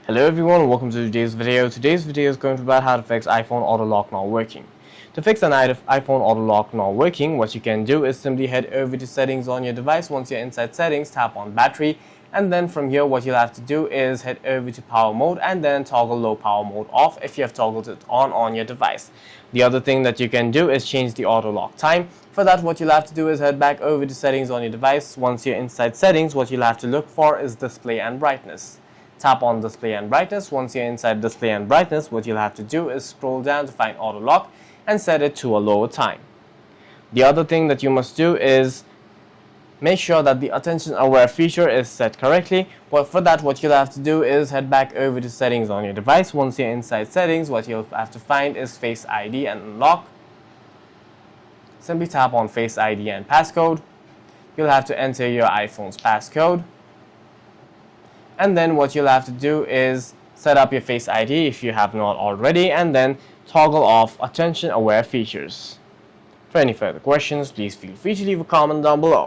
Hello everyone, welcome to today's video. Today's video is going to be about how to fix iPhone auto lock not working. To fix an iPhone auto lock not working, what you can do is simply head over to settings on your device. Once you're inside settings, tap on battery, and then from here what you'll have to do is head over to power mode and then toggle low power mode off if you have toggled it on your device. The other thing that you can do is change the auto lock time. For that, what you'll have to do is head back over to settings on your device. Once you're inside settings, what you'll have to look for is display and brightness. Tap on display and brightness. Once you're inside display and brightness, what you'll have to do is scroll down to find auto lock and set it to a lower time. The other thing that you must do is make sure that the attention aware feature is set correctly. But for that, what you'll have to do is head back over to settings on your device. Once you're inside settings, what you'll have to find is Face ID and unlock. Simply tap on Face ID and passcode. You'll have to enter your iPhone's passcode. And then what you'll have to do is set up your Face ID if you have not already, and then toggle off attention aware features. For any further questions, please feel free to leave a comment down below.